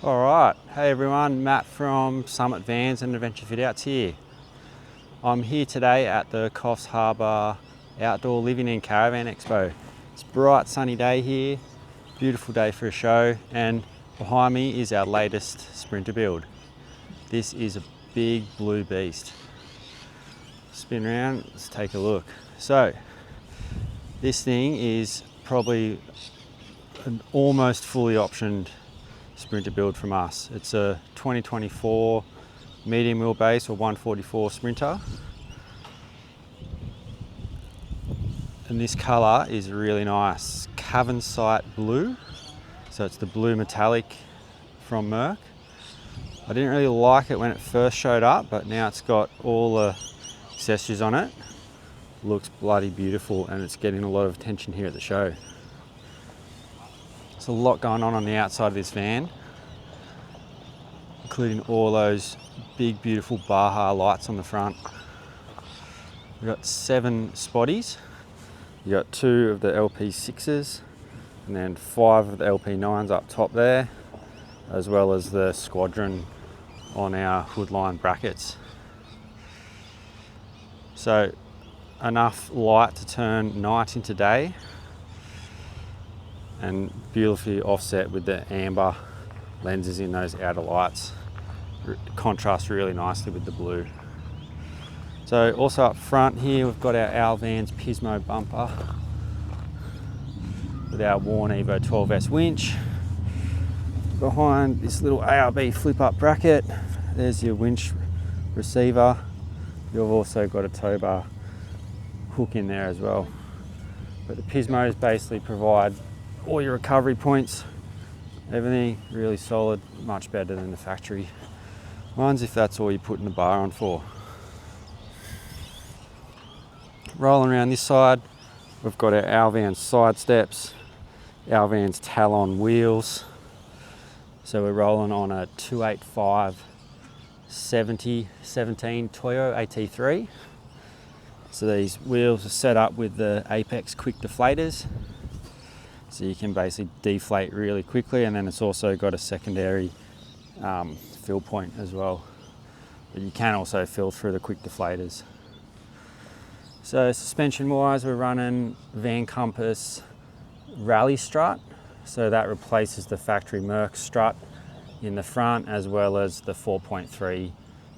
Alright, hey everyone, Matt from Summit Vans and Adventure Fit Outs here. I'm here today at the Coffs Harbour Outdoor Living and Caravan Expo. It's a bright sunny day here, beautiful day for a show, and behind me is our latest Sprinter build. This is a big blue beast. Spin around, let's take a look. So, this thing is probably an almost fully optioned Sprinter build from us. It's a 2024 medium wheelbase or 144 Sprinter, and this colour is really nice, Cavansite Blue. So it's the blue metallic from Merc. I didn't really like it when it first showed up, but now it's got all the accessories on it. Looks bloody beautiful, and it's getting a lot of attention here at the show. There's a lot going on the outside of this van, including all those big beautiful Baja lights on the front. We've got 7 spotties. You've got 2 of the LP6s and then 5 of the LP9s up top there, as well as the Squadron on our hood line brackets. So enough light to turn night into day, and beautifully offset with the amber lenses in those outer lights. Contrasts really nicely with the blue. So also up front here we've got our Vans Pismo bumper with our Warn EVO12-S winch. Behind this little ARB flip up bracket, there's your winch receiver. You've also got a tow bar hook in there as well. But the Pismos basically provide all your recovery points, everything really solid, much better than the factory ones if that's all you're putting the bar on for. Rolling around this side, we've got our Vans side steps, our Vans Talon wheels. So we're rolling on a 285/70/17 Toyo AT3. So these wheels are set up with the Apex quick deflators, so you can basically deflate really quickly, and then it's also got a secondary fill point as well. But you can also fill through the quick deflators. So suspension wise, we're running Van Compass Rally strut. So that replaces the factory Merc strut in the front, as well as the 4.3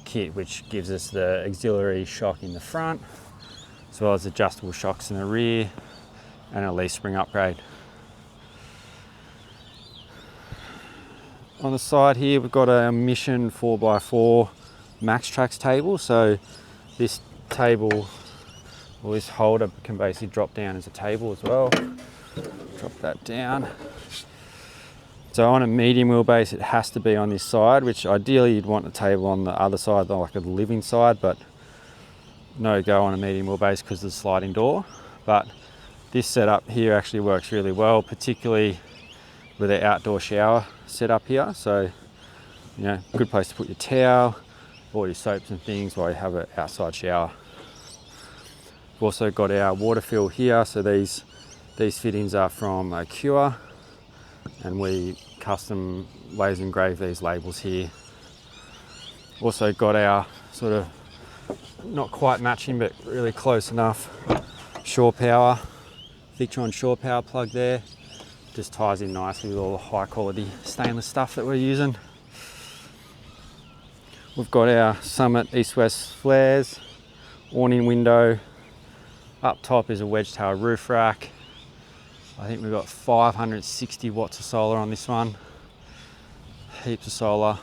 kit, which gives us the auxiliary shock in the front, as well as adjustable shocks in the rear and a leaf spring upgrade. On the side here, we've got a Mission 4x4 Max Trax table. So this table, or this holder, can basically drop down as a table as well. Drop that down. So on a medium wheelbase, it has to be on this side, which ideally you'd want the table on the other side, like the living side, but no go on a medium wheelbase because of the sliding door. But this setup here actually works really well, particularly with the outdoor shower setup here. So, you know, good place to put your towel, all your soaps and things while you have an outside shower. We've also got our water fill here. So these fittings are from Cure, and we custom laser engrave these labels here. Also got our sort of not quite matching but really close enough Shore Power, Victron Shore Power plug there. Just ties in nicely with all the high quality stainless stuff that we're using. We've got our Summit east-west flares, awning window. Up top is a wedge tail roof rack. I think we've got 560 watts of solar on this one. Heaps of solar.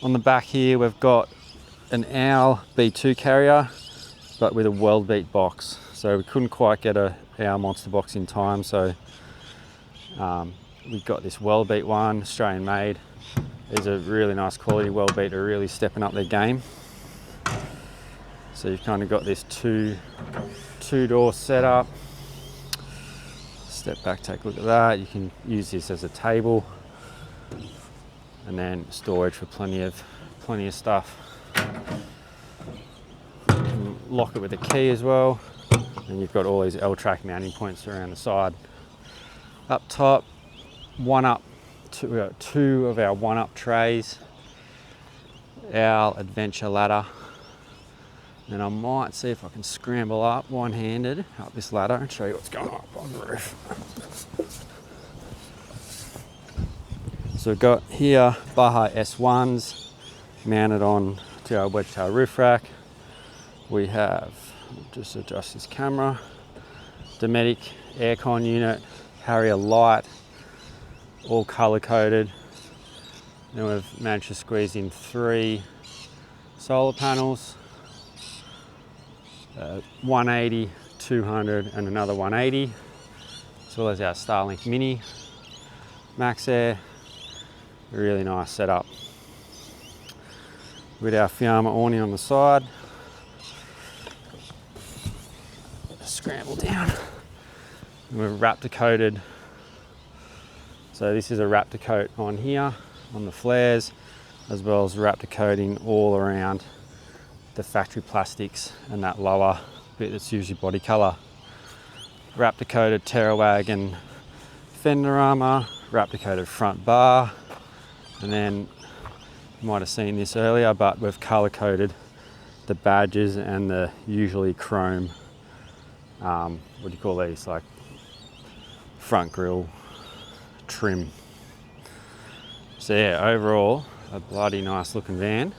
On the back here we've got an Owl B2 carrier, but with a weld beat box. So we couldn't quite get a Owl monster box in time, so we've got this weld beat one, Australian made. These are really nice quality. Weld beat are really stepping up their game. So you've kind of got this two-door setup. Step back, take a look at that. You can use this as a table, and then storage for plenty of stuff. You can lock it with a key as well, and you've got all these L-track mounting points around the side. Up top, one up we got two of our one-up trays, our adventure ladder, and I might see if I can scramble up one-handed up this ladder and show you what's going on up on the roof. So we've got here Baja S1s mounted on to our wedge tail roof rack. We have, just adjust this camera, Dometic aircon unit, Harrier light, all color coded. Then we've managed to squeeze in 3 solar panels, 180, 200 and another 180, as well as our Starlink Mini Max Air. Really nice setup. With our Fiamma awning on the side. Scramble down. We've Raptor coated. So this is a Raptor coat on here, on the flares, as well as Raptor coating all around the factory plastics and that lower bit that's usually body colour. Raptor coated Terrawagon fender armour, Raptor coated front bar, and then you might have seen this earlier, but we've colour coded the badges and the usually chrome, what do you call these, like front grille trim. So yeah, overall a bloody nice looking van.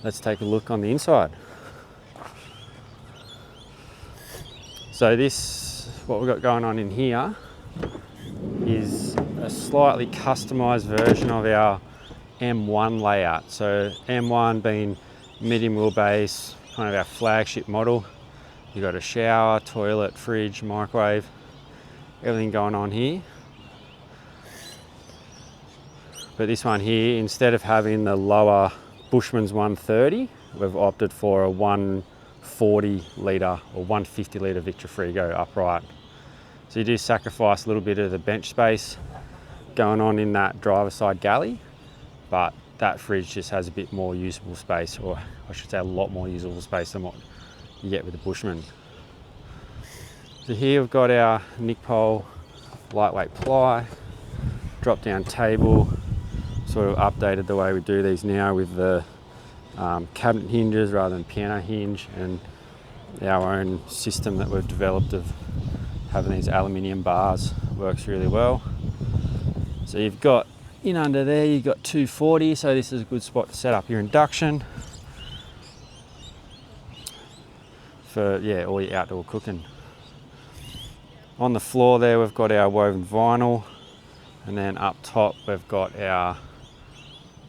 Let's take a look on the inside. So this, what we've got going on in here is a slightly customized version of our M1 layout. So M1 being medium wheelbase, kind of our flagship model. You've got a shower, toilet, fridge, microwave, everything going on here. But this one here, instead of having the lower Bushman's 130, we've opted for a 140 litre or 150 litre Victor Frigo upright. So you do sacrifice a little bit of the bench space going on in that driver's side galley, but that fridge just has a bit more usable space, or I should say a lot more usable space than what you get with the Bushman. So here we've got our Nick Pole lightweight ply, drop down table, sort of updated the way we do these now with the cabinet hinges rather than piano hinge, and our own system that we've developed of having these aluminium bars works really well. So you've got in under there, you've got 240, so this is a good spot to set up your induction for all your outdoor cooking. On the floor there we've got our woven vinyl, and then up top we've got our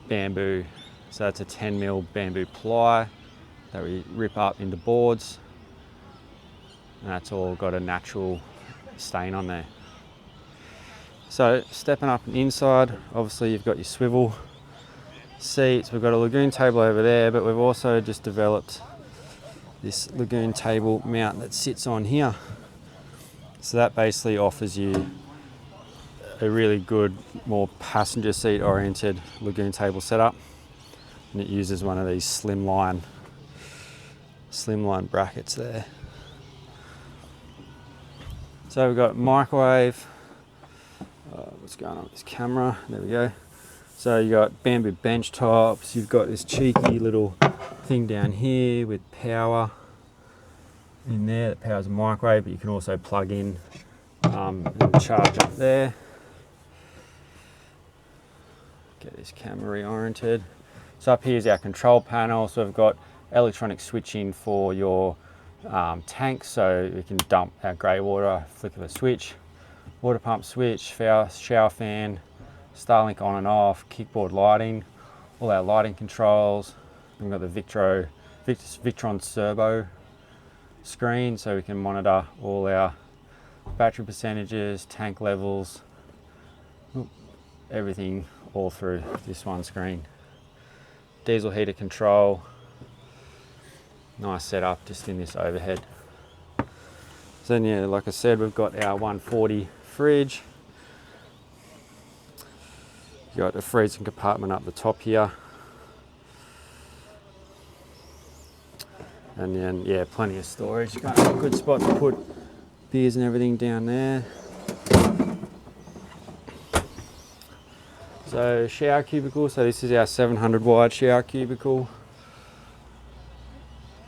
bamboo. So that's a 10mm bamboo ply that we rip up into boards, and that's all got a natural stain on there. So stepping up inside, obviously you've got your swivel seats. We've got a lagoon table over there, but we've also just developed this lagoon table mount that sits on here. So that basically offers you a really good, more passenger seat oriented lagoon table setup, and it uses one of these slimline brackets there. So we've got microwave. What's going on with this camera? There we go. So you got bamboo bench tops. You've got this cheeky little thing down here with power in there that powers a microwave, but you can also plug in and charge up there. Get this camera reoriented. So up here is our control panel. So we've got electronic switching for your tanks, so we can dump our grey water, flick of a switch, water pump switch, shower fan, Starlink on and off, kickboard lighting, all our lighting controls. We've got the Victron Turbo screen, so we can monitor all our battery percentages, tank levels, everything all through this one screen. Diesel heater control, nice setup just in this overhead. So then, yeah, like I said, we've got our 140 fridge. You got a freezing compartment up the top here, and then yeah, plenty of storage. Got a good spot to put beers and everything down there. So shower cubicle, so this is our 700 wide shower cubicle.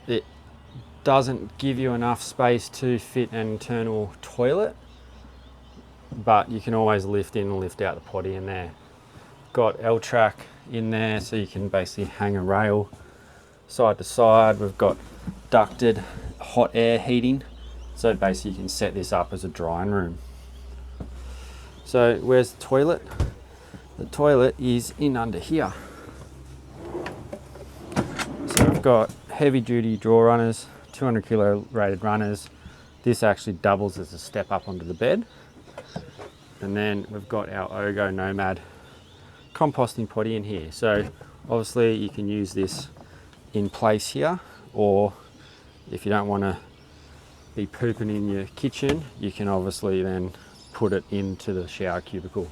It doesn't give you enough space to fit an internal toilet, but you can always lift in and lift out the potty in there. Got L-track in there, so you can basically hang a rail side to side. We've got ducted hot air heating, so basically you can set this up as a drying room. So where's the toilet? The toilet is in under here. So we've got heavy duty draw runners, 200 kilo rated runners. This actually doubles as a step up onto the bed. And then we've got our Ogo Nomad composting potty in here. So obviously you can use this in place here, or if you don't want to be pooping in your kitchen, you can obviously then put it into the shower cubicle.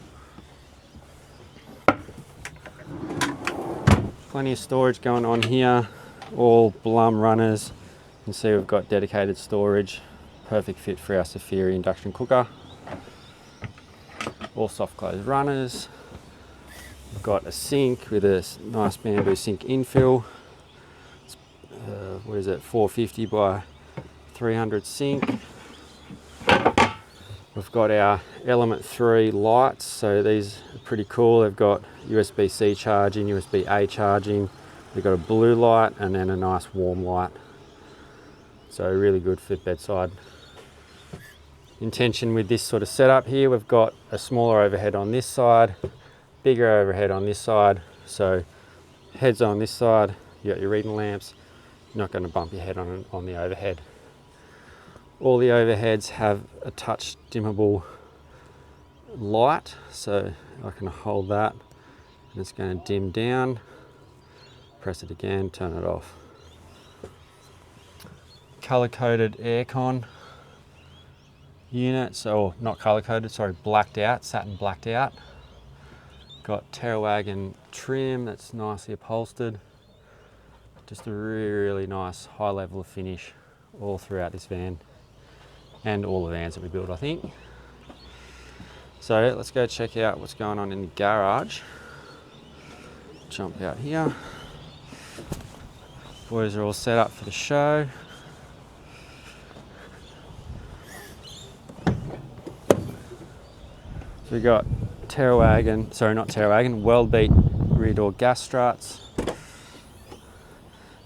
Plenty of storage going on here, all Blum runners. You can see we've got dedicated storage, perfect fit for our Safiri induction cooker. All soft close runners. We've got a sink with a nice bamboo sink infill. It's, what is it, 450 by 300 sink. We've got our Element 3 lights, so these are pretty cool. They've got USB-C charging, USB-A charging. They've got a blue light and then a nice warm light. So really good for bedside. Intention with this sort of setup here, we've got a smaller overhead on this side, bigger overhead on this side. So heads on this side, you got your reading lamps. You're not going to bump your head on the overhead. All the overheads have a touch dimmable light, so I can hold that and it's going to dim down. Press it again, turn it off. Color-coded aircon unit, so not color-coded, sorry, blacked out, satin blacked out. Got Terrawagon trim that's nicely upholstered. Just a really nice high level of finish all throughout this van and all the vans that we build, I think. So let's go check out what's going on in the garage. Jump out here. Boys are all set up for the show. So we got Terrawagon, sorry not Terrawagon, Well-Beat rear door gas struts.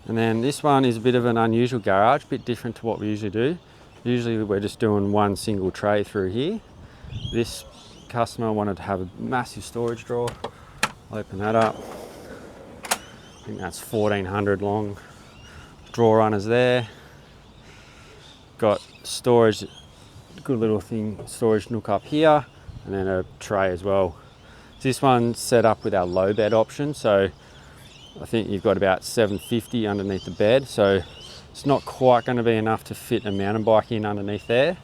And then this one is a bit of an unusual garage, a bit different to what we usually do. Usually we're just doing one single tray through here. This customer wanted to have a massive storage drawer. I'll open that up. I think that's 1400 long drawer runners there. Got storage, good little thing, storage nook up here, and then a tray as well. This one's set up with our low bed option, so I think you've got about 750 underneath the bed, so it's not quite going to be enough to fit a mountain bike in underneath there,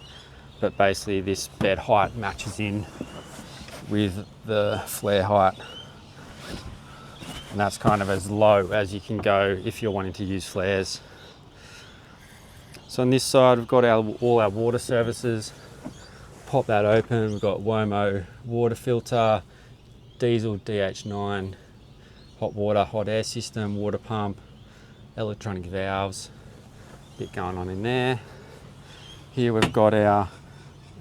but basically this bed height matches in with the flare height, and that's kind of as low as you can go if you're wanting to use flares. So on this side we've got all our water services. Pop that open, we've got Womo water filter, diesel DH9, hot water, hot air system, water pump, electronic valves, bit going on in there. Here we've got our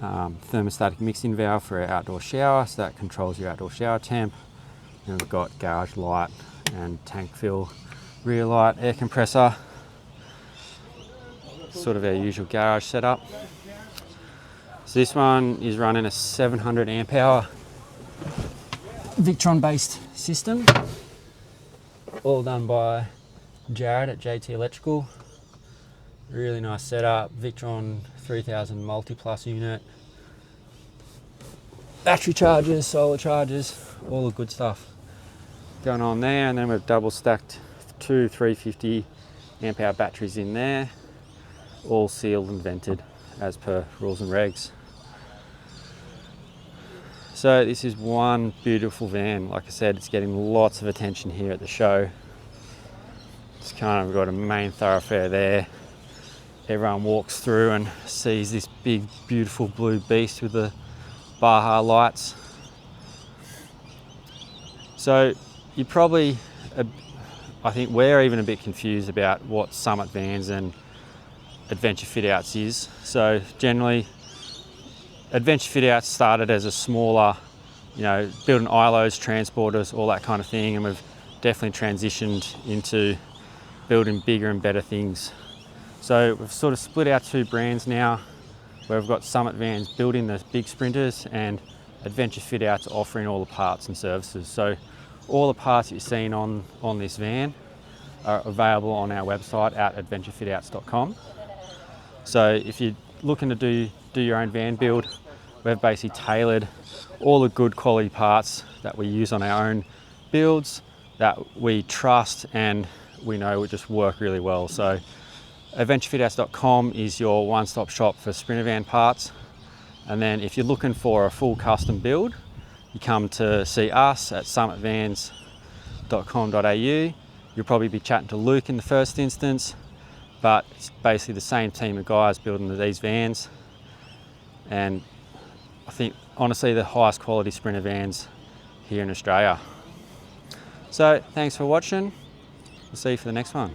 thermostatic mixing valve for our outdoor shower, so that controls your outdoor shower temp. And we've got garage light and tank fill, rear light, air compressor. Sort of our usual garage setup. So this one is running a 700 amp hour Victron based system, all done by Jared at JT Electrical. Really nice setup, Victron 3000 multi-plus unit, battery chargers, solar chargers, all the good stuff going on there. And then we've double stacked two 350 amp hour batteries in there, all sealed and vented as per rules and regs. So this is one beautiful van. Like I said, it's getting lots of attention here at the show. It's kind of got a main thoroughfare there. Everyone walks through and sees this big, beautiful blue beast with the Baja lights. So you probably, I think we're even a bit confused about what Summit Vans and Adventure Fit Outs is. So generally, Adventure Fit Outs started as a smaller, you know, building ILOs, transporters, all that kind of thing, and we've definitely transitioned into building bigger and better things. So we've sort of split our two brands now, where we've got Summit Vans building the big sprinters and Adventure Fit Outs offering all the parts and services. So all the parts that you're seeing on this van are available on our website at adventurefitouts.com. So if you're looking to do your own van build, we've basically tailored all the good quality parts that we use on our own builds that we trust and we know will just work really well. So adventurefitouts.com is your one-stop shop for Sprinter van parts. And then if you're looking for a full custom build, you come to see us at summitvans.com.au. You'll probably be chatting to Luke in the first instance, but it's basically the same team of guys building these vans. And I think honestly the highest quality Sprinter vans here in Australia. So thanks for watching. We'll see you for the next one.